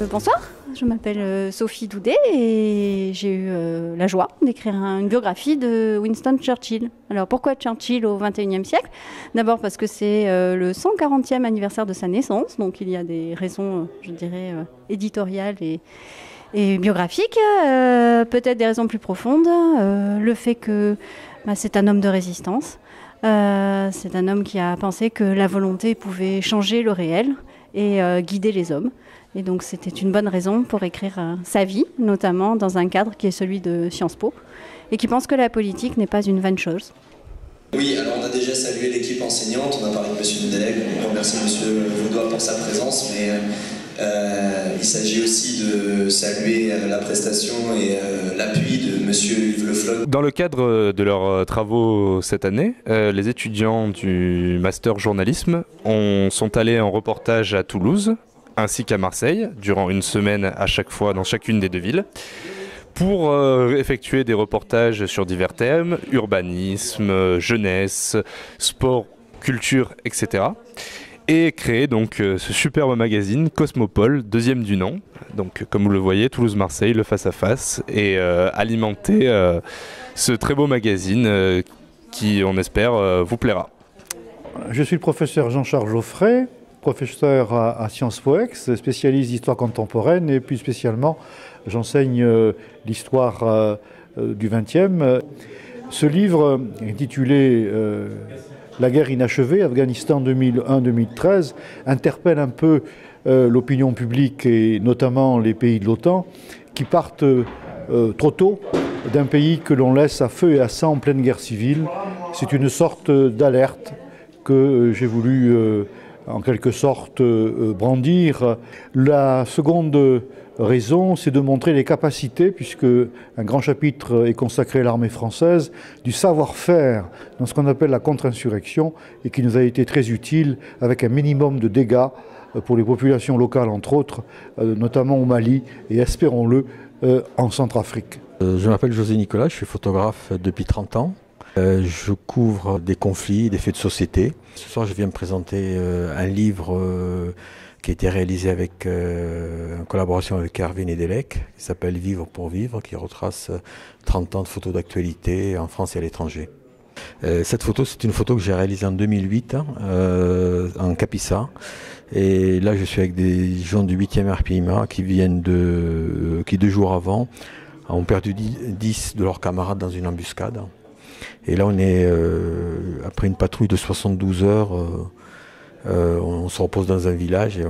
Bonsoir, je m'appelle Sophie Doudet et j'ai eu la joie d'écrire une biographie de Winston Churchill. Alors pourquoi Churchill au XXIe siècle? D'abord parce que c'est le 140e anniversaire de sa naissance, donc il y a des raisons, je dirais, éditoriales et biographiques. Peut-être des raisons plus profondes, le fait que c'est un homme de résistance. C'est un homme qui a pensé que la volonté pouvait changer le réel et guider les hommes. Et donc c'était une bonne raison pour écrire sa vie, notamment dans un cadre qui est celui de Sciences Po, et qui pense que la politique n'est pas une vaine chose. Oui, alors on a déjà salué l'équipe enseignante, on a parlé de M. Nedelec, on remercie M. Vaudois pour sa présence, mais il s'agit aussi de saluer la prestation et l'appui de M. Yves Le Floch. Dans le cadre de leurs travaux cette année, les étudiants du master journalisme sont allés en reportage à Toulouse, ainsi qu'à Marseille, durant une semaine à chaque fois dans chacune des deux villes, pour effectuer des reportages sur divers thèmes, urbanisme, jeunesse, sport, culture, etc. Et créer donc ce superbe magazine Cosmopole, deuxième du nom. Donc comme vous le voyez, Toulouse-Marseille, le face-à-face, et alimenter ce très beau magazine qui, on espère, vous plaira. Je suis le professeur Jean-Charles Geoffrey, professeur à Sciences Po Ex, spécialiste d'histoire contemporaine, et plus spécialement, j'enseigne l'histoire du XXe. Ce livre, intitulé La guerre inachevée, Afghanistan 2001-2013, interpelle un peu l'opinion publique et notamment les pays de l'OTAN qui partent trop tôt d'un pays que l'on laisse à feu et à sang en pleine guerre civile. C'est une sorte d'alerte que j'ai voulu en quelque sorte brandir. La seconde raison, c'est de montrer les capacités, puisque un grand chapitre est consacré à l'armée française, du savoir-faire dans ce qu'on appelle la contre-insurrection et qui nous a été très utile avec un minimum de dégâts pour les populations locales, entre autres, notamment au Mali et, espérons-le, en Centrafrique. Je m'appelle José Nicolas, je suis photographe depuis 30 ans. Je couvre des conflits, des faits de société. Ce soir, je viens me présenter un livre qui a été réalisé en collaboration avec Hervé Nedelec, qui s'appelle Vivre pour vivre, qui retrace 30 ans de photos d'actualité en France et à l'étranger. Cette photo, c'est une photo que j'ai réalisée en 2008 en Capissa. Et là, je suis avec des gens du 8e RPIMA qui 2 jours avant ont perdu 10 de leurs camarades dans une embuscade. Et là, on est, après une patrouille de 72 heures, on se repose dans un village et